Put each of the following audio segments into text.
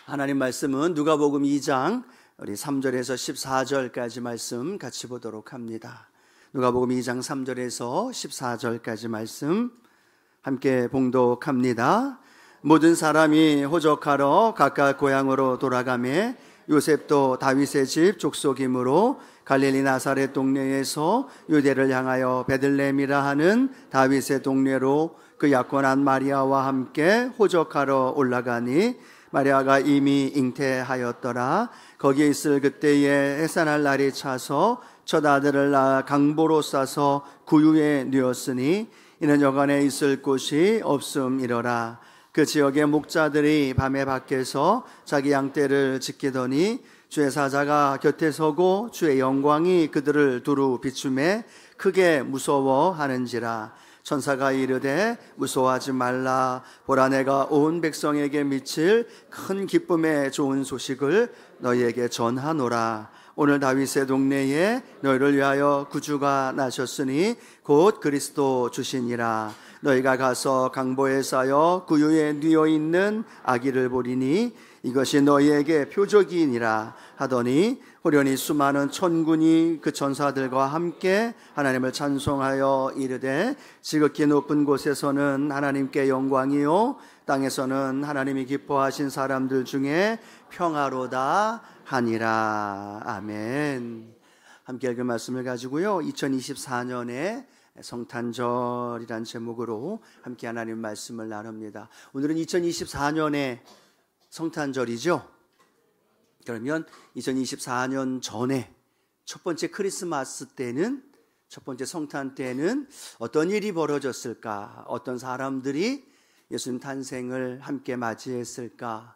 하나님 말씀은 누가복음 2장 우리 3절에서 14절까지 말씀 같이 보도록 합니다. 누가복음 2장 3절에서 14절까지 말씀 함께 봉독합니다. 모든 사람이 호적하러 각각 고향으로 돌아가매 요셉도 다윗의 집 족속이므로 갈릴리 나사렛 동네에서 유대를 향하여 베들레헴이라 하는 다윗의 동네로 그 약혼한 마리아와 함께 호적하러 올라가니 마리아가 이미 잉태하였더라. 거기에 있을 그때에 해산할 날이 차서 첫 아들을 낳아 강보로 싸서 구유에 누웠으니 이는 여관에 있을 곳이 없음이러라. 그 지역의 목자들이 밤에 밖에서 자기 양떼를 지키더니 주의 사자가 곁에 서고 주의 영광이 그들을 두루 비추매 크게 무서워하는지라. 천사가 이르되 무서워하지 말라. 보라, 내가 온 백성에게 미칠 큰 기쁨의 좋은 소식을 너희에게 전하노라. 오늘 다윗의 동네에 너희를 위하여 구주가 나셨으니 곧 그리스도 주시니라. 너희가 가서 강보에 쌓여 구유에 누워 있는 아기를 보리니 이것이 너희에게 표적이니라 하더니 호련히 수많은 천군이 그 천사들과 함께 하나님을 찬송하여 이르되 지극히 높은 곳에서는 하나님께 영광이요 땅에서는 하나님이 기뻐하신 사람들 중에 평화로다 하니라. 아멘. 함께 읽은 말씀을 가지고요 2024년에 성탄절이란 제목으로 함께 하나님 말씀을 나눕니다. 오늘은 2024년의 성탄절이죠. 그러면 2024년 전에 첫 번째 크리스마스 때는, 첫 번째 성탄 때는 어떤 일이 벌어졌을까? 어떤 사람들이 예수님 탄생을 함께 맞이했을까?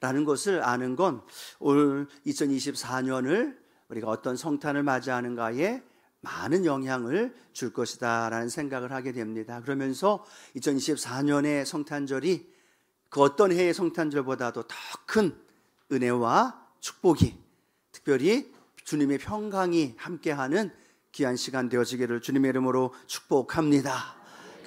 라는 것을 아는 건 올 2024년을 우리가 어떤 성탄을 맞이하는가에 많은 영향을 줄 것이다 라는 생각을 하게 됩니다. 그러면서 2024년의 성탄절이 그 어떤 해의 성탄절보다도 더 큰 은혜와 축복이, 특별히 주님의 평강이 함께하는 귀한 시간 되어지기를 주님의 이름으로 축복합니다.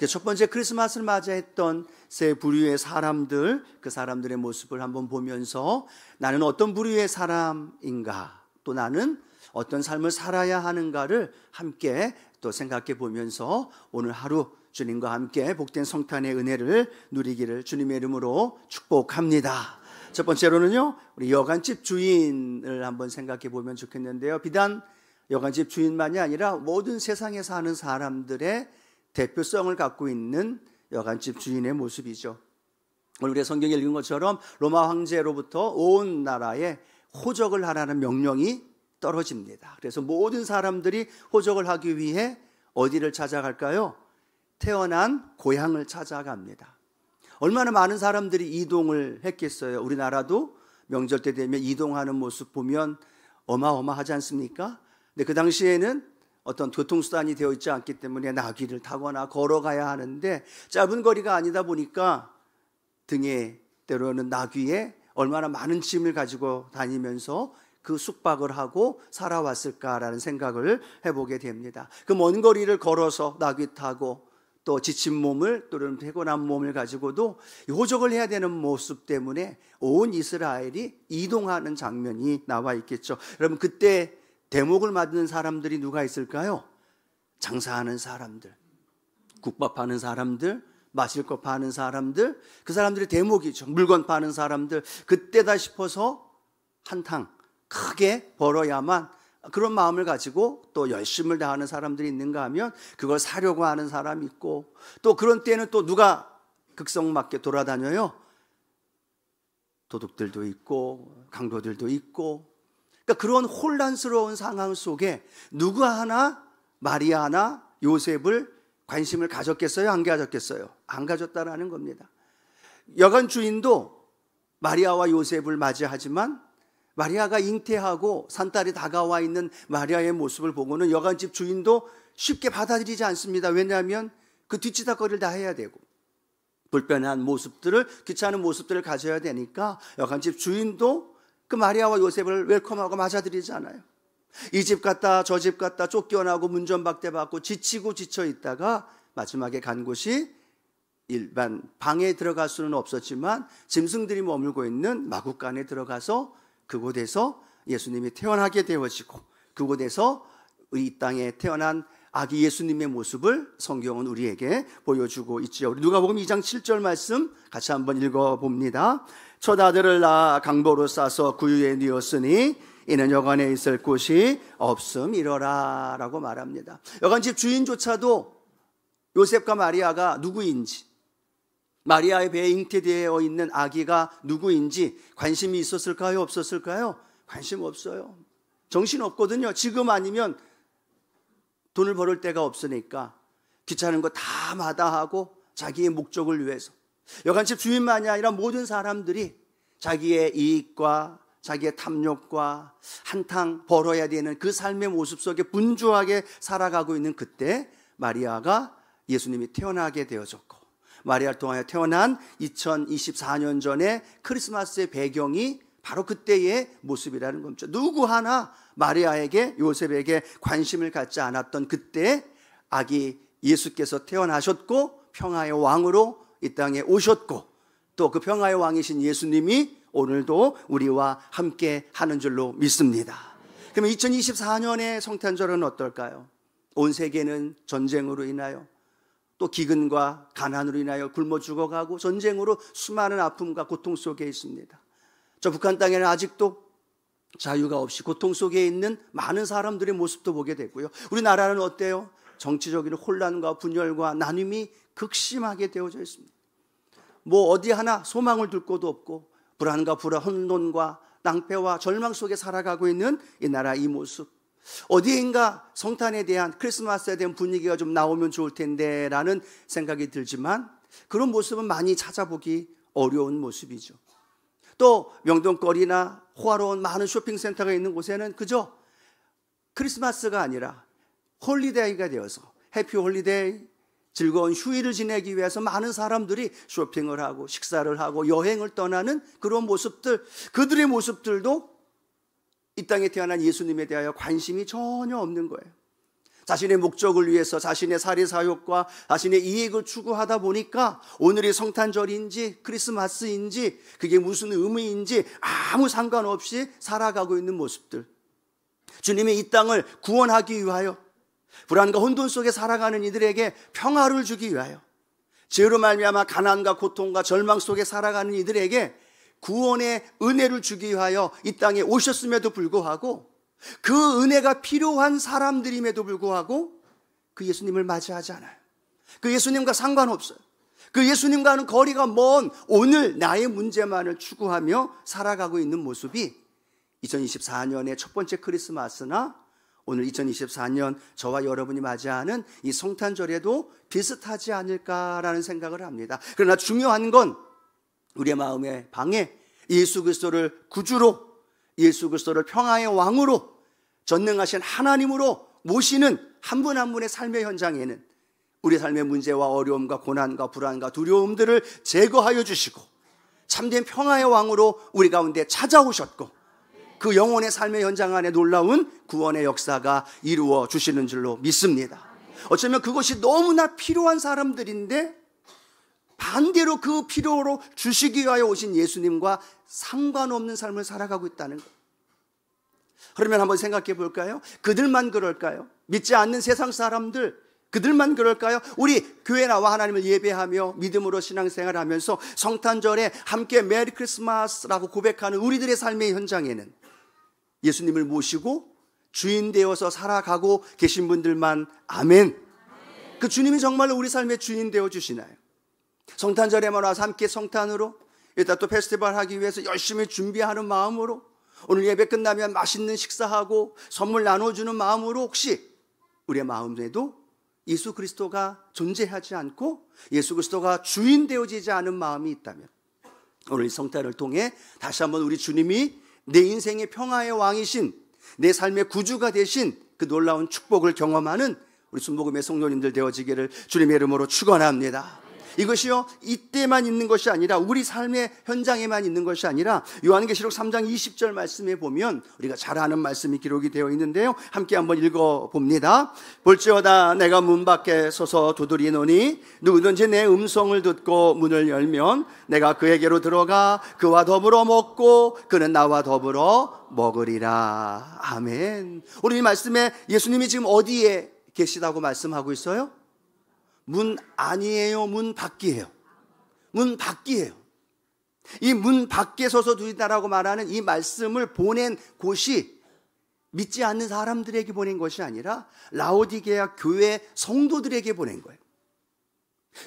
첫 번째 크리스마스를 맞이했던 세 부류의 사람들, 그 사람들의 모습을 한번 보면서 나는 어떤 부류의 사람인가, 또 나는 어떤 삶을 살아야 하는가를 함께 또 생각해 보면서 오늘 하루 주님과 함께 복된 성탄의 은혜를 누리기를 주님의 이름으로 축복합니다. 첫 번째로는요, 우리 여관집 주인을 한번 생각해 보면 좋겠는데요. 비단 여관집 주인만이 아니라 모든 세상에 사는 사람들의 대표성을 갖고 있는 여관집 주인의 모습이죠. 오늘 우리가 성경에 읽은 것처럼 로마 황제로부터 온 나라에 호적을 하라는 명령이 떨어집니다. 그래서 모든 사람들이 호적을 하기 위해 어디를 찾아갈까요? 태어난 고향을 찾아갑니다. 얼마나 많은 사람들이 이동을 했겠어요. 우리나라도 명절 때 되면 이동하는 모습 보면 어마어마하지 않습니까? 근데 그 당시에는 어떤 교통수단이 되어 있지 않기 때문에 나귀를 타거나 걸어가야 하는데 짧은 거리가 아니다 보니까 등에 때로는 나귀에 얼마나 많은 짐을 가지고 다니면서 그 숙박을 하고 살아왔을까라는 생각을 해보게 됩니다. 그 먼 거리를 걸어서 나귀 타고 또 지친 몸을, 또는 피곤한 몸을 가지고도 호적을 해야 되는 모습 때문에 온 이스라엘이 이동하는 장면이 나와 있겠죠. 여러분, 그때 대목을 맞는 사람들이 누가 있을까요? 장사하는 사람들, 국밥 파는 사람들, 마실 거 파는 사람들, 그 사람들이 대목이죠. 물건 파는 사람들. 그때다 싶어서 한탕 크게 벌어야만, 그런 마음을 가지고 또 열심을 다하는 사람들이 있는가 하면 그걸 사려고 하는 사람이 있고, 또 그런 때는 또 누가 극성맞게 돌아다녀요? 도둑들도 있고 강도들도 있고. 그러니까 그런 혼란스러운 상황 속에 누구 하나 마리아나 요셉을 관심을 가졌겠어요? 안 가졌겠어요? 안 가졌다라는 겁니다. 여관 주인도 마리아와 요셉을 맞이하지만 마리아가 잉태하고 산딸이 다가와 있는 마리아의 모습을 보고는 여관집 주인도 쉽게 받아들이지 않습니다. 왜냐하면 그 뒤치다거리를 다 해야 되고 불편한 모습들을, 귀찮은 모습들을 가져야 되니까 여관집 주인도 그 마리아와 요셉을 웰컴하고 맞아들이지 않아요. 이 집 갔다 저 집 갔다 쫓겨나고 문전박대 받고 지치고 지쳐 있다가 마지막에 간 곳이 일반 방에 들어갈 수는 없었지만 짐승들이 머물고 있는 마구간에 들어가서 그곳에서 예수님이 태어나게 되어지고 그곳에서 이 땅에 태어난 아기 예수님의 모습을 성경은 우리에게 보여주고 있지요. 우리 누가복음 2장 7절 말씀 같이 한번 읽어봅니다. 첫 아들을 낳아 강보로 싸서 구유에 뉘었으니 이는 여관에 있을 곳이 없음이러라 라고 말합니다. 여관집 주인조차도 요셉과 마리아가 누구인지, 마리아의 배에 잉태되어 있는 아기가 누구인지 관심이 있었을까요? 없었을까요? 관심 없어요. 정신 없거든요. 지금 아니면 돈을 벌을 데가 없으니까 귀찮은 거 다 마다하고 자기의 목적을 위해서, 여관집 주인만이 아니라 모든 사람들이 자기의 이익과 자기의 탐욕과 한탕 벌어야 되는 그 삶의 모습 속에 분주하게 살아가고 있는 그때 마리아가 예수님이 태어나게 되어졌고, 마리아를 통하여 태어난 2024년 전에 크리스마스의 배경이 바로 그때의 모습이라는 겁니다. 누구 하나 마리아에게, 요셉에게 관심을 갖지 않았던 그때 아기 예수께서 태어나셨고 평화의 왕으로 이 땅에 오셨고, 또 그 평화의 왕이신 예수님이 오늘도 우리와 함께 하는 줄로 믿습니다. 그러면 2024년의 성탄절은 어떨까요? 온 세계는 전쟁으로 인하여, 또 기근과 가난으로 인하여 굶어 죽어가고 전쟁으로 수많은 아픔과 고통 속에 있습니다. 저 북한 땅에는 아직도 자유가 없이 고통 속에 있는 많은 사람들의 모습도 보게 되고요. 우리나라는 어때요? 정치적인 혼란과 분열과 나눔이 극심하게 되어져 있습니다. 뭐 어디 하나 소망을 둘 곳도 없고 불안과 혼돈과 낭패와 절망 속에 살아가고 있는 이 나라, 이 모습, 어디인가 성탄에 대한, 크리스마스에 대한 분위기가 좀 나오면 좋을 텐데 라는 생각이 들지만 그런 모습은 많이 찾아보기 어려운 모습이죠. 또 명동거리나 호화로운 많은 쇼핑센터가 있는 곳에는 그저 크리스마스가 아니라 홀리데이가 되어서 해피 홀리데이, 즐거운 휴일을 지내기 위해서 많은 사람들이 쇼핑을 하고 식사를 하고 여행을 떠나는 그런 모습들, 그들의 모습들도 이 땅에 태어난 예수님에 대하여 관심이 전혀 없는 거예요. 자신의 목적을 위해서 자신의 사리사욕과 자신의 이익을 추구하다 보니까 오늘이 성탄절인지 크리스마스인지 그게 무슨 의미인지 아무 상관없이 살아가고 있는 모습들, 주님이 이 땅을 구원하기 위하여 불안과 혼돈 속에 살아가는 이들에게 평화를 주기 위하여, 죄로 말미암아 가난과 고통과 절망 속에 살아가는 이들에게 구원의 은혜를 주기 위하여 이 땅에 오셨음에도 불구하고, 그 은혜가 필요한 사람들임에도 불구하고 그 예수님을 맞이하지 않아요. 그 예수님과 상관없어요. 그 예수님과는 거리가 먼 오늘 나의 문제만을 추구하며 살아가고 있는 모습이 2024년의 첫 번째 크리스마스나 오늘 2024년 저와 여러분이 맞이하는 이 성탄절에도 비슷하지 않을까라는 생각을 합니다. 그러나 중요한 건 우리의 마음의 방에 예수 그리스도를 구주로, 예수 그리스도를 평화의 왕으로, 전능하신 하나님으로 모시는 한 분 한 분의 삶의 현장에는 우리 삶의 문제와 어려움과 고난과 불안과 두려움들을 제거하여 주시고 참된 평화의 왕으로 우리 가운데 찾아오셨고, 그 영혼의 삶의 현장 안에 놀라운 구원의 역사가 이루어 주시는 줄로 믿습니다. 어쩌면 그것이 너무나 필요한 사람들인데 반대로 그 필요로 주시기 위하여 오신 예수님과 상관없는 삶을 살아가고 있다는 것. 그러면 한번 생각해 볼까요? 그들만 그럴까요? 믿지 않는 세상 사람들, 그들만 그럴까요? 우리 교회 나와 하나님을 예배하며 믿음으로 신앙생활하면서 성탄절에 함께 메리 크리스마스라고 고백하는 우리들의 삶의 현장에는 예수님을 모시고 주인 되어서 살아가고 계신 분들만 아멘. 그 주님이 정말로 우리 삶의 주인 되어 주시나요? 성탄절에만 와서 함께 성탄으로, 이따 또 페스티벌 하기 위해서 열심히 준비하는 마음으로, 오늘 예배 끝나면 맛있는 식사하고 선물 나눠주는 마음으로 혹시 우리의 마음에도 예수 그리스도가 존재하지 않고 예수 그리스도가 주인 되어지지 않은 마음이 있다면 오늘 이 성탄을 통해 다시 한번 우리 주님이 내 인생의 평화의 왕이신, 내 삶의 구주가 되신 그 놀라운 축복을 경험하는 우리 순복음의 성도님들 되어지기를 주님의 이름으로 축원합니다. 이것이요 이때만 있는 것이 아니라 우리 삶의 현장에만 있는 것이 아니라 요한계시록 3장 20절 말씀에 보면 우리가 잘 아는 말씀이 기록이 되어 있는데요, 함께 한번 읽어봅니다. 볼지어다 내가 문 밖에 서서 두드리노니 누구든지 내 음성을 듣고 문을 열면 내가 그에게로 들어가 그와 더불어 먹고 그는 나와 더불어 먹으리라. 아멘. 오늘 이 말씀에 예수님이 지금 어디에 계시다고 말씀하고 있어요? 문 안이에요, 문 밖이에요? 문 밖이에요. 이 문 밖에 서서 두리다라고 말하는 이 말씀을 보낸 곳이 믿지 않는 사람들에게 보낸 것이 아니라 라오디게아 교회 성도들에게 보낸 거예요.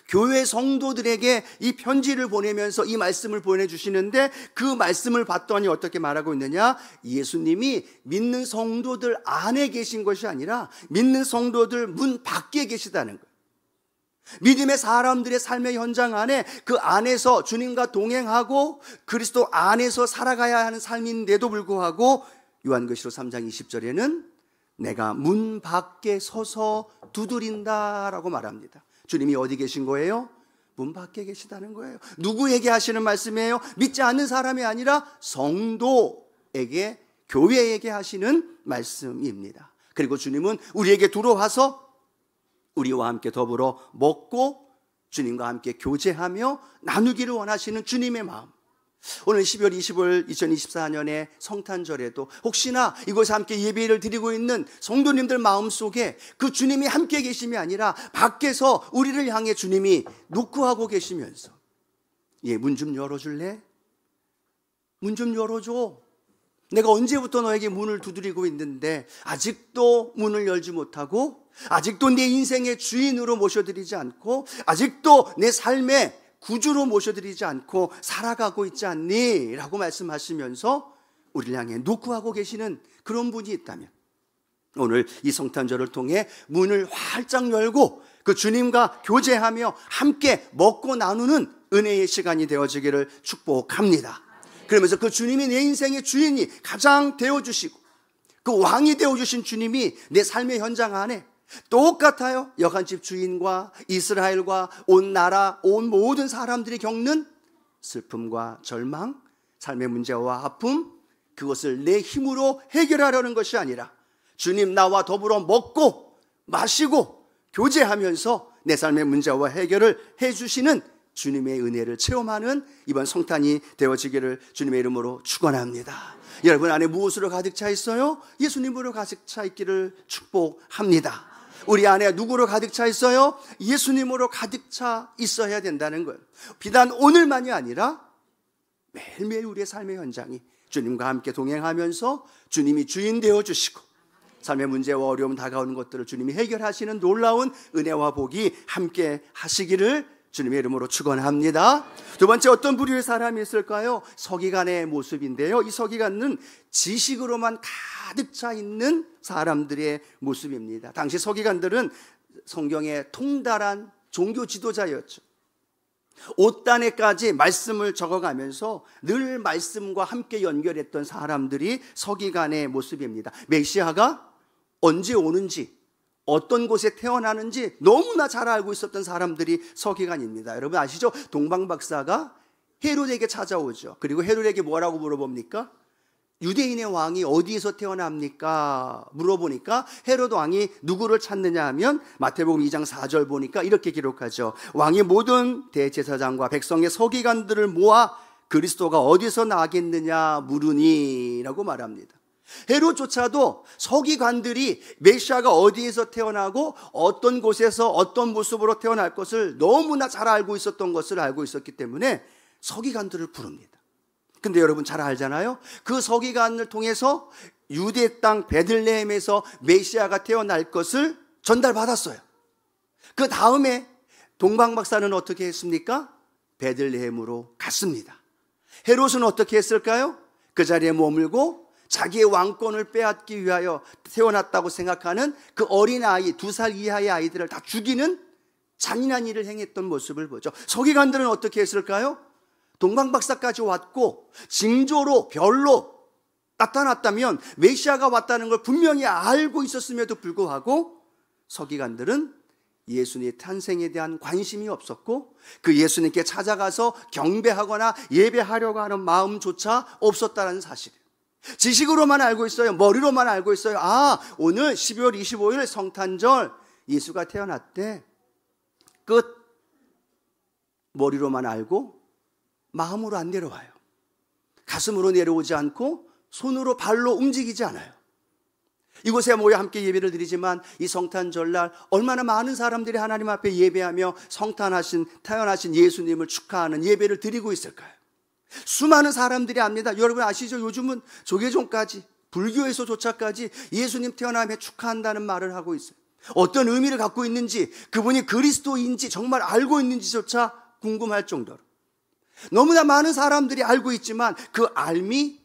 교회 성도들에게 이 편지를 보내면서 이 말씀을 보내주시는데, 그 말씀을 봤더니 어떻게 말하고 있느냐? 예수님이 믿는 성도들 안에 계신 것이 아니라 믿는 성도들 문 밖에 계시다는 거예요. 믿음의 사람들의 삶의 현장 안에, 그 안에서 주님과 동행하고 그리스도 안에서 살아가야 하는 삶인데도 불구하고 요한계시록 3장 20절에는 내가 문 밖에 서서 두드린다라고 말합니다. 주님이 어디 계신 거예요? 문 밖에 계시다는 거예요. 누구에게 하시는 말씀이에요? 믿지 않는 사람이 아니라 성도에게, 교회에게 하시는 말씀입니다. 그리고 주님은 우리에게 들어와서 우리와 함께 더불어 먹고 주님과 함께 교제하며 나누기를 원하시는 주님의 마음. 오늘 12월 25일 2024년의 성탄절에도 혹시나 이곳에 함께 예배를 드리고 있는 성도님들 마음속에 그 주님이 함께 계심이 아니라 밖에서 우리를 향해 주님이 노크하고 계시면서, 문 좀 열어줄래? 문 좀 열어줘. 내가 언제부터 너에게 문을 두드리고 있는데 아직도 문을 열지 못하고, 아직도 내 인생의 주인으로 모셔드리지 않고, 아직도 내 삶의 구주로 모셔드리지 않고 살아가고 있지 않니? 라고 말씀하시면서 우리를 향해 노크하고 계시는 그런 분이 있다면, 오늘 이 성탄절을 통해 문을 활짝 열고 그 주님과 교제하며 함께 먹고 나누는 은혜의 시간이 되어지기를 축복합니다. 그러면서 그 주님이 내 인생의 주인이 가장 되어주시고 그 왕이 되어주신 주님이 내 삶의 현장 안에 똑같아요. 여간집 주인과 이스라엘과 온 나라, 온 모든 사람들이 겪는 슬픔과 절망, 삶의 문제와 아픔, 그것을 내 힘으로 해결하려는 것이 아니라 주님 나와 더불어 먹고 마시고 교제하면서 내 삶의 문제와 해결을 해주시는 주님의 은혜를 체험하는 이번 성탄이 되어지기를 주님의 이름으로 축원합니다. 여러분 안에 무엇으로 가득 차 있어요? 예수님으로 가득 차 있기를 축복합니다. 우리 안에 누구로 가득 차 있어요? 예수님으로 가득 차 있어야 된다는 거예요. 비단 오늘만이 아니라 매일매일 우리의 삶의 현장이 주님과 함께 동행하면서 주님이 주인 되어주시고 삶의 문제와 어려움 다가오는 것들을 주님이 해결하시는 놀라운 은혜와 복이 함께 하시기를 주님의 이름으로 축원합니다. 두 번째, 어떤 부류의 사람이 있을까요? 서기관의 모습인데요, 이 서기관은 지식으로만 가득 차 있는 사람들의 모습입니다. 당시 서기관들은 성경의 통달한 종교 지도자였죠. 옷단에까지 말씀을 적어가면서 늘 말씀과 함께 연결했던 사람들이 서기관의 모습입니다. 메시아가 언제 오는지, 어떤 곳에 태어나는지 너무나 잘 알고 있었던 사람들이 서기관입니다. 여러분 아시죠? 동방박사가 헤롯에게 찾아오죠. 그리고 헤롯에게 뭐라고 물어봅니까? 유대인의 왕이 어디에서 태어납니까? 물어보니까 헤롯 왕이 누구를 찾느냐 하면 마태복음 2장 4절 보니까 이렇게 기록하죠. 왕이 모든 대제사장과 백성의 서기관들을 모아 그리스도가 어디서 나겠느냐 물으니 라고 말합니다. 헤롯조차도 서기관들이 메시아가 어디에서 태어나고 어떤 곳에서 어떤 모습으로 태어날 것을 너무나 잘 알고 있었던 것을 알고 있었기 때문에 서기관들을 부릅니다. 근데 여러분 잘 알잖아요. 그 서기관을 통해서 유대 땅 베들레헴에서 메시아가 태어날 것을 전달받았어요. 그 다음에 동방박사는 어떻게 했습니까? 베들레헴으로 갔습니다. 헤롯은 어떻게 했을까요? 그 자리에 머물고 자기의 왕권을 빼앗기 위하여 태어났다고 생각하는 그 어린아이, 2살 이하의 아이들을 다 죽이는 잔인한 일을 행했던 모습을 보죠. 서기관들은 어떻게 했을까요? 동방박사까지 왔고 징조로 별로 나타났다면 메시아가 왔다는 걸 분명히 알고 있었음에도 불구하고 서기관들은 예수님의 탄생에 대한 관심이 없었고 그 예수님께 찾아가서 경배하거나 예배하려고 하는 마음조차 없었다는 사실. 지식으로만 알고 있어요. 머리로만 알고 있어요. 오늘 12월 25일 성탄절 예수가 태어났대. 끝. 머리로만 알고 마음으로 안 내려와요. 가슴으로 내려오지 않고 손으로 발로 움직이지 않아요. 이곳에 모여 함께 예배를 드리지만 이 성탄절날 얼마나 많은 사람들이 하나님 앞에 예배하며 태어나신 예수님을 축하하는 예배를 드리고 있을까요? 수많은 사람들이 압니다. 여러분 아시죠? 요즘은 조계종까지 불교에서조차까지 예수님 태어남에 축하한다는 말을 하고 있어요. 어떤 의미를 갖고 있는지, 그분이 그리스도인지 정말 알고 있는지조차 궁금할 정도로 너무나 많은 사람들이 알고 있지만 그 알미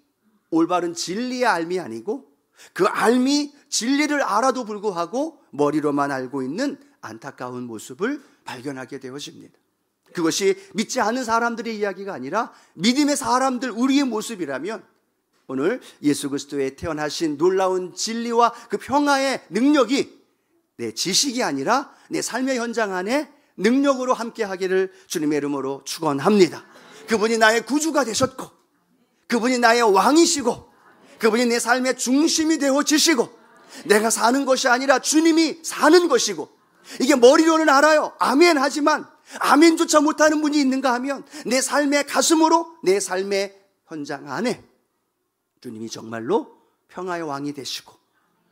올바른 진리의 알미 아니고 그 알미 진리를 알아도 불구하고 머리로만 알고 있는 안타까운 모습을 발견하게 되어집니다. 그것이 믿지 않는 사람들의 이야기가 아니라 믿음의 사람들 우리의 모습이라면 오늘 예수 그리스도의 태어나신 놀라운 진리와 그 평화의 능력이 내 지식이 아니라 내 삶의 현장 안에 능력으로 함께하기를 주님의 이름으로 축원합니다. 그분이 나의 구주가 되셨고 그분이 나의 왕이시고 그분이 내 삶의 중심이 되어지시고 내가 사는 것이 아니라 주님이 사는 것이고 이게 머리로는 알아요. 아멘 하지만 아멘조차 못하는 분이 있는가 하면 내 삶의 가슴으로 내 삶의 현장 안에 주님이 정말로 평화의 왕이 되시고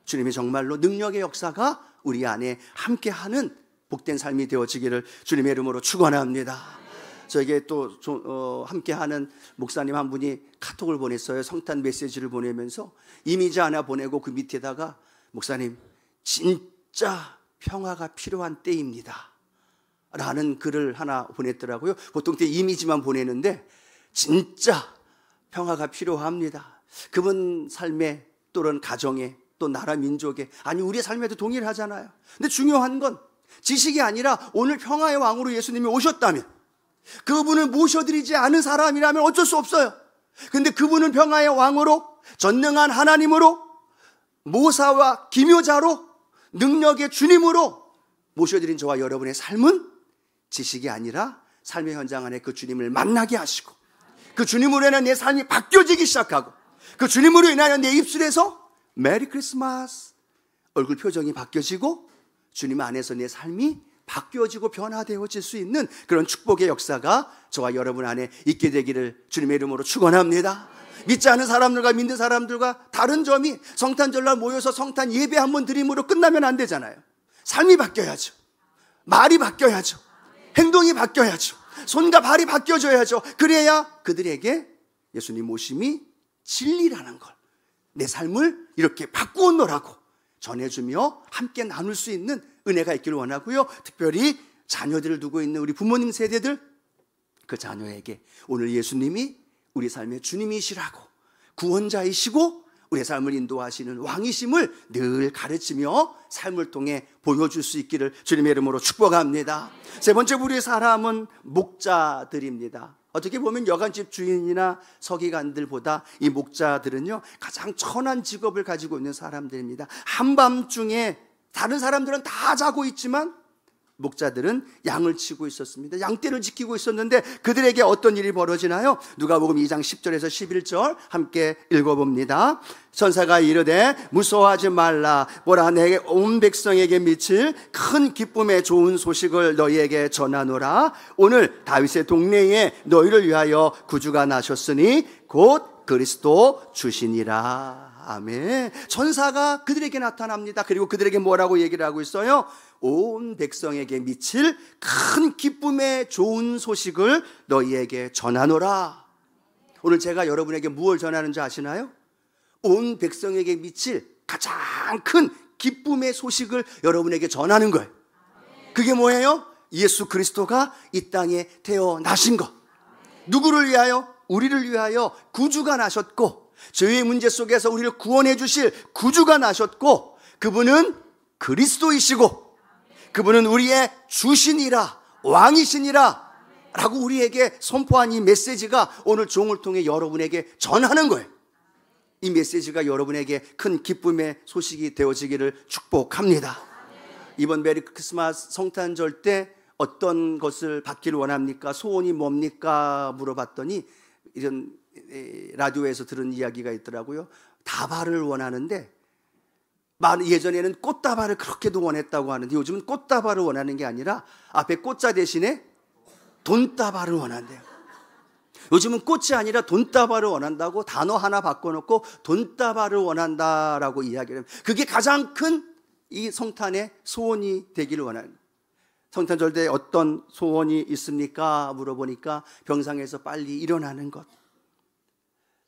주님이 정말로 능력의 역사가 우리 안에 함께하는 복된 삶이 되어지기를 주님의 이름으로 축원합니다. 저에게 또 함께하는 목사님 한 분이 카톡을 보냈어요. 성탄 메시지를 보내면서 이미지 하나 보내고 그 밑에다가 목사님 진짜 평화가 필요한 때입니다 라는 글을 하나 보냈더라고요. 보통 때 이미지만 보내는데 진짜 평화가 필요합니다. 그분 삶에 또는 가정에 또 나라 민족에 아니 우리의 삶에도 동일하잖아요. 근데 중요한 건 지식이 아니라 오늘 평화의 왕으로 예수님이 오셨다면 그분을 모셔드리지 않은 사람이라면 어쩔 수 없어요. 근데 그분은 평화의 왕으로 전능한 하나님으로 모사와 기묘자로 능력의 주님으로 모셔드린 저와 여러분의 삶은 지식이 아니라 삶의 현장 안에 그 주님을 만나게 하시고 그 주님으로 인해 내 삶이 바뀌어지기 시작하고 그 주님으로 인하여 내 입술에서 메리 크리스마스 얼굴 표정이 바뀌어지고 주님 안에서 내 삶이 바뀌어지고 변화되어질 수 있는 그런 축복의 역사가 저와 여러분 안에 있게 되기를 주님의 이름으로 축원합니다. 믿지 않은 사람들과 믿는 사람들과 다른 점이 성탄절날 모여서 성탄 예배 한번 드림으로 끝나면 안 되잖아요. 삶이 바뀌어야죠. 말이 바뀌어야죠. 행동이 바뀌어야죠. 손과 발이 바뀌어져야죠. 그래야 그들에게 예수님 모심이 진리라는 걸 내 삶을 이렇게 바꾸어놓으라고 전해주며 함께 나눌 수 있는 은혜가 있기를 원하고요. 특별히 자녀들을 두고 있는 우리 부모님 세대들 그 자녀에게 오늘 예수님이 우리 삶의 주님이시라고 구원자이시고 우리의 삶을 인도하시는 왕이심을 늘 가르치며 삶을 통해 보여줄 수 있기를 주님의 이름으로 축복합니다. 세 번째 우리의 사람은 목자들입니다. 어떻게 보면 여관집 주인이나 서기관들보다 이 목자들은요 가장 천한 직업을 가지고 있는 사람들입니다. 한밤중에 다른 사람들은 다 자고 있지만 목자들은 양을 치고 있었습니다. 양떼를 지키고 있었는데 그들에게 어떤 일이 벌어지나요? 누가복음 2장 10절에서 11절 함께 읽어봅니다. 천사가 이르되 무서워하지 말라. 보라 내게 온 백성에게 미칠 큰 기쁨의 좋은 소식을 너희에게 전하노라. 오늘 다윗의 동네에 너희를 위하여 구주가 나셨으니 곧 그리스도 주시니라. 아멘. 천사가 그들에게 나타납니다. 그리고 그들에게 뭐라고 얘기를 하고 있어요? 온 백성에게 미칠 큰 기쁨의 좋은 소식을 너희에게 전하노라. 오늘 제가 여러분에게 무엇을 전하는지 아시나요? 온 백성에게 미칠 가장 큰 기쁨의 소식을 여러분에게 전하는 거예요. 그게 뭐예요? 예수 그리스도가 이 땅에 태어나신 것. 누구를 위하여? 우리를 위하여 구주가 나셨고 죄의 문제 속에서 우리를 구원해 주실 구주가 나셨고 그분은 그리스도이시고 그분은 우리의 주신이라 왕이시니라 라고 우리에게 선포한 이 메시지가 오늘 종을 통해 여러분에게 전하는 거예요. 이 메시지가 여러분에게 큰 기쁨의 소식이 되어지기를 축복합니다. 이번 메리 크리스마스 성탄절 때 어떤 것을 받기를 원합니까? 소원이 뭡니까? 물어봤더니 이런 라디오에서 들은 이야기가 있더라고요. 다발을 원하는데, 예전에는 꽃다발을 그렇게도 원했다고 하는데 요즘은 꽃다발을 원하는 게 아니라 앞에 꽃자 대신에 돈다발을 원한대요. 요즘은 꽃이 아니라 돈다발을 원한다고 단어 하나 바꿔놓고 돈다발을 원한다라고 이야기를 합니다. 그게 가장 큰 이 성탄의 소원이 되기를 원하는. 성탄절 때 어떤 소원이 있습니까? 물어보니까 병상에서 빨리 일어나는 것.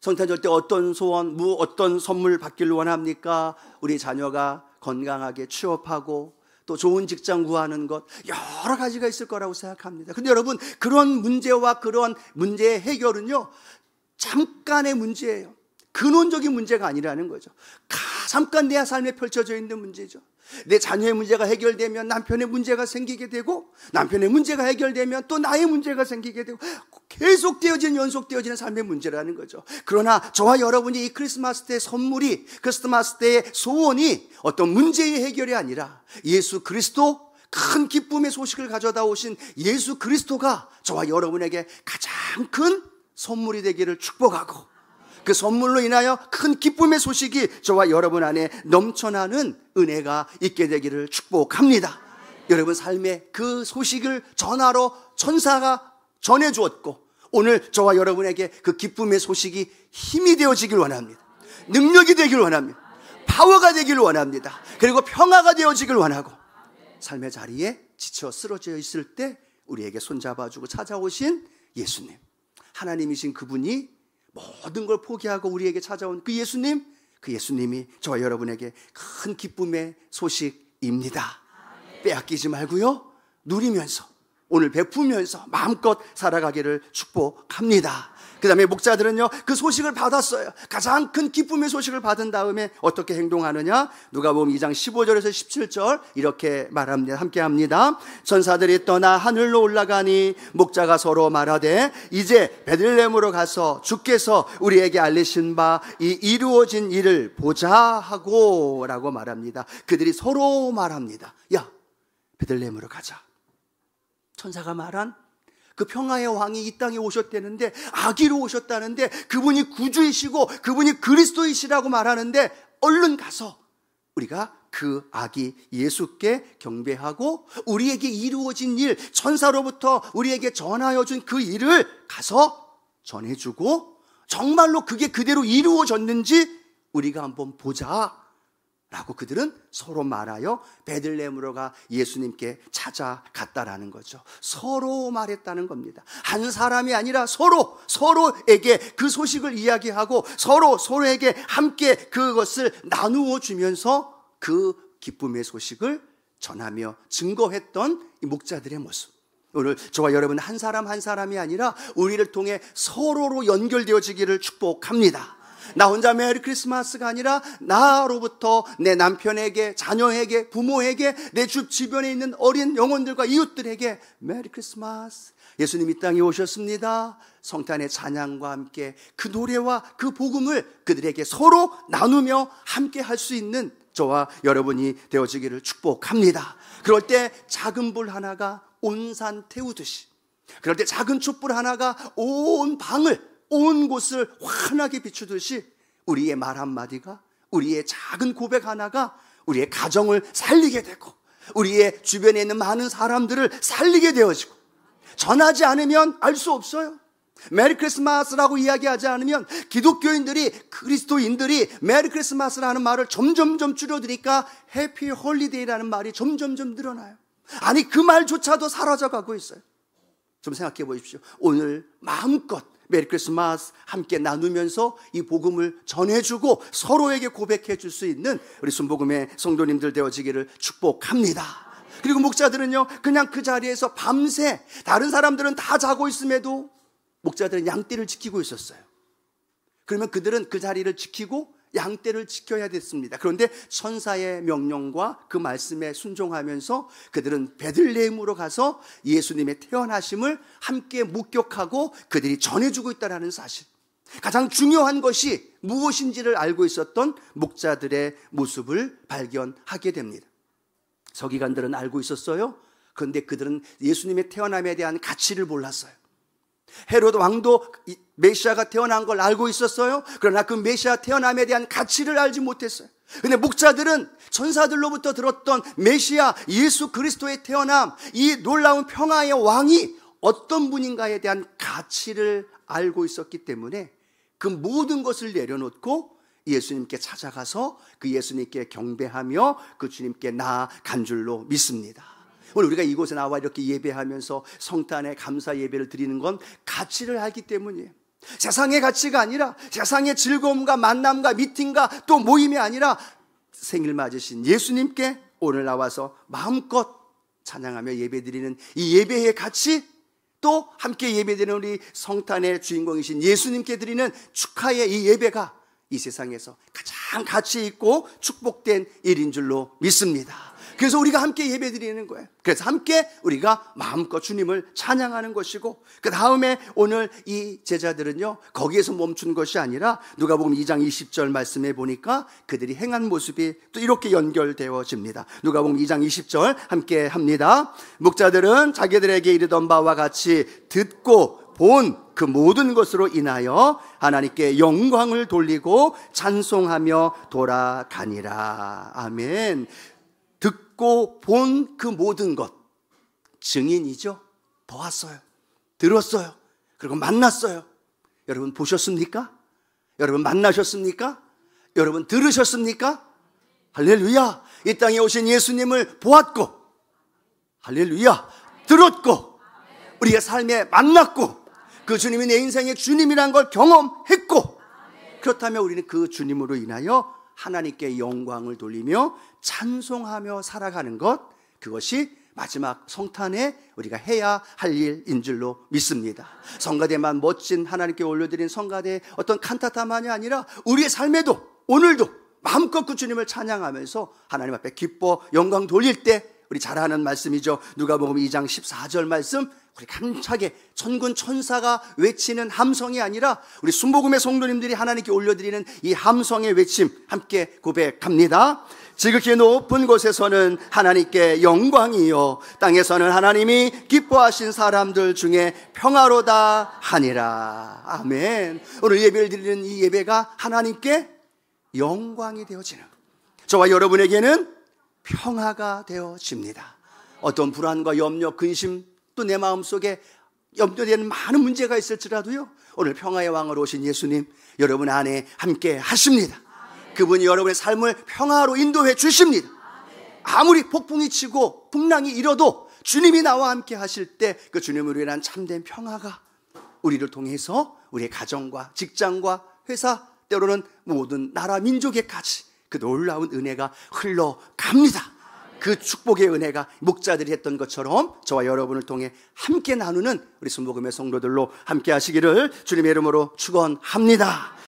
성탄절 때 어떤 소원, 어떤 선물 받기를 원합니까? 우리 자녀가 건강하게 취업하고 또 좋은 직장 구하는 것, 여러 가지가 있을 거라고 생각합니다. 근데 여러분, 그런 문제와 그런 문제의 해결은요, 잠깐의 문제예요. 근원적인 문제가 아니라는 거죠. 잠깐 내 삶에 펼쳐져 있는 문제죠. 내 자녀의 문제가 해결되면 남편의 문제가 생기게 되고, 남편의 문제가 해결되면 또 나의 문제가 생기게 되고, 계속되어지는, 연속되어지는 삶의 문제라는 거죠. 그러나 저와 여러분이 이 크리스마스 때 선물이, 크리스마스 때의 소원이 어떤 문제의 해결이 아니라 예수 그리스도, 큰 기쁨의 소식을 가져다 오신 예수 그리스도가 저와 여러분에게 가장 큰 선물이 되기를 축복하고, 그 선물로 인하여 큰 기쁨의 소식이 저와 여러분 안에 넘쳐나는 은혜가 있게 되기를 축복합니다. 여러분 삶에 그 소식을 전하러 천사가 전해주었고, 오늘 저와 여러분에게 그 기쁨의 소식이 힘이 되어지길 원합니다. 능력이 되길 원합니다. 파워가 되길 원합니다. 그리고 평화가 되어지길 원하고, 삶의 자리에 지쳐 쓰러져 있을 때 우리에게 손잡아주고 찾아오신 예수님, 하나님이신 그분이 모든 걸 포기하고 우리에게 찾아온 그 예수님, 그 예수님이 저와 여러분에게 큰 기쁨의 소식입니다. 빼앗기지 말고요, 누리면서 오늘 베푸면서 마음껏 살아가기를 축복합니다. 그 다음에 목자들은요, 그 소식을 받았어요. 가장 큰 기쁨의 소식을 받은 다음에 어떻게 행동하느냐? 누가복음 2장 15절에서 17절 이렇게 말합니다. 함께 합니다. 천사들이 떠나 하늘로 올라가니 목자가 서로 말하되 이제 베들레헴으로 가서 주께서 우리에게 알리신 바 이 이루어진 일을 보자 하고 라고 말합니다. 그들이 서로 말합니다. 야, 베들레헴으로 가자. 천사가 말한 그 평화의 왕이 이 땅에 오셨다는데, 아기로 오셨다는데, 그분이 구주이시고 그분이 그리스도이시라고 말하는데, 얼른 가서 우리가 그 아기 예수께 경배하고 우리에게 이루어진 일, 천사로부터 우리에게 전하여 준 그 일을 가서 전해주고, 정말로 그게 그대로 이루어졌는지 우리가 한번 보자 라고 그들은 서로 말하여 베들레헴으로 가 예수님께 찾아갔다라는 거죠. 서로 말했다는 겁니다. 한 사람이 아니라 서로에게 그 소식을 이야기하고 서로에게 함께 그것을 나누어 주면서 그 기쁨의 소식을 전하며 증거했던 이 목자들의 모습. 오늘 저와 여러분 한 사람 한 사람이 아니라 우리를 통해 서로로 연결되어지기를 축복합니다. 나 혼자 메리 크리스마스가 아니라 나로부터 내 남편에게, 자녀에게, 부모에게, 내 주변에 있는 어린 영혼들과 이웃들에게 메리 크리스마스, 예수님 이 땅에 오셨습니다, 성탄의 찬양과 함께 그 노래와 그 복음을 그들에게 서로 나누며 함께 할 수 있는 저와 여러분이 되어지기를 축복합니다. 그럴 때 작은 불 하나가 온 산 태우듯이, 그럴 때 작은 촛불 하나가 온 방을, 온 곳을 환하게 비추듯이 우리의 말 한마디가, 우리의 작은 고백 하나가 우리의 가정을 살리게 되고 우리의 주변에 있는 많은 사람들을 살리게 되어지고, 전하지 않으면 알 수 없어요. 메리 크리스마스라고 이야기하지 않으면 기독교인들이, 그리스도인들이 메리 크리스마스라는 말을 점점점 줄여드니까 해피 홀리데이라는 말이 점점점 늘어나요. 아니, 그 말조차도 사라져가고 있어요. 좀 생각해 보십시오. 오늘 마음껏 메리 크리스마스 함께 나누면서 이 복음을 전해주고 서로에게 고백해 줄 수 있는 우리 순복음의 성도님들 되어지기를 축복합니다. 그리고 목자들은요, 그냥 그 자리에서 밤새, 다른 사람들은 다 자고 있음에도 목자들은 양떼를 지키고 있었어요. 그러면 그들은 그 자리를 지키고 양떼를 지켜야 됐습니다. 그런데 천사의 명령과 그 말씀에 순종하면서 그들은 베들레헴으로 가서 예수님의 태어나심을 함께 목격하고 그들이 전해주고 있다는 사실, 가장 중요한 것이 무엇인지를 알고 있었던 목자들의 모습을 발견하게 됩니다. 서기관들은 알고 있었어요. 그런데 그들은 예수님의 태어남에 대한 가치를 몰랐어요. 헤로드 왕도 메시아가 태어난 걸 알고 있었어요. 그러나 그 메시아 태어남에 대한 가치를 알지 못했어요. 근데 목자들은 천사들로부터 들었던 메시아 예수 그리스도의 태어남, 이 놀라운 평화의 왕이 어떤 분인가에 대한 가치를 알고 있었기 때문에 그 모든 것을 내려놓고 예수님께 찾아가서 그 예수님께 경배하며 그 주님께 나아간 줄로 믿습니다. 오늘 우리가 이곳에 나와 이렇게 예배하면서 성탄의 감사 예배를 드리는 건 가치를 알기 때문이에요. 세상의 가치가 아니라, 세상의 즐거움과 만남과 미팅과 또 모임이 아니라 생일 맞으신 예수님께 오늘 나와서 마음껏 찬양하며 예배드리는 이 예배의 가치, 또 함께 예배드리는 우리 성탄의 주인공이신 예수님께 드리는 축하의 이 예배가 이 세상에서 가장 가치 있고 축복된 일인 줄로 믿습니다. 그래서 우리가 함께 예배드리는 거예요. 그래서 함께 우리가 마음껏 주님을 찬양하는 것이고, 그 다음에 오늘 이 제자들은요, 거기에서 멈춘 것이 아니라 누가복음 2장 20절 말씀해 보니까 그들이 행한 모습이 또 이렇게 연결되어집니다. 누가복음 2장 20절 함께 합니다. 목자들은 자기들에게 이르던 바와 같이 듣고 본 그 모든 것으로 인하여 하나님께 영광을 돌리고 찬송하며 돌아가니라. 아멘. 듣고 본 그 모든 것, 증인이죠. 보았어요, 들었어요, 그리고 만났어요. 여러분 보셨습니까? 여러분 만나셨습니까? 여러분 들으셨습니까? 할렐루야. 이 땅에 오신 예수님을 보았고, 할렐루야, 들었고, 우리의 삶에 만났고, 그 주님이 내 인생의 주님이란 걸 경험했고, 그렇다면 우리는 그 주님으로 인하여 하나님께 영광을 돌리며 찬송하며 살아가는 것, 그것이 마지막 성탄에 우리가 해야 할 일인 줄로 믿습니다. 성가대만 멋진 하나님께 올려드린 성가대의 어떤 칸타타만이 아니라 우리의 삶에도 오늘도 마음껏 그 주님을 찬양하면서 하나님 앞에 기뻐 영광 돌릴 때 우리 잘 아는 말씀이죠. 누가복음 2장 14절 말씀, 우리 감차게 천군 천사가 외치는 함성이 아니라 우리 순복음의 성도님들이 하나님께 올려드리는 이 함성의 외침 함께 고백합니다. 지극히 높은 곳에서는 하나님께 영광이요, 땅에서는 하나님이 기뻐하신 사람들 중에 평화로다 하니라. 아멘. 오늘 예배를 드리는 이 예배가 하나님께 영광이 되어지는, 저와 여러분에게는 평화가 되어집니다. 어떤 불안과 염려, 근심, 또 내 마음속에 염려되는 많은 문제가 있을지라도요, 오늘 평화의 왕으로 오신 예수님 여러분 안에 함께 하십니다. 그분이 여러분의 삶을 평화로 인도해 주십니다. 아무리 폭풍이 치고 풍랑이 일어도 주님이 나와 함께 하실 때 그 주님으로 인한 참된 평화가 우리를 통해서 우리의 가정과 직장과 회사, 때로는 모든 나라 민족에까지 그 놀라운 은혜가 흘러갑니다. 그 축복의 은혜가 목자들이 했던 것처럼 저와 여러분을 통해 함께 나누는 우리 순복음의 성도들로 함께 하시기를 주님의 이름으로 축원합니다.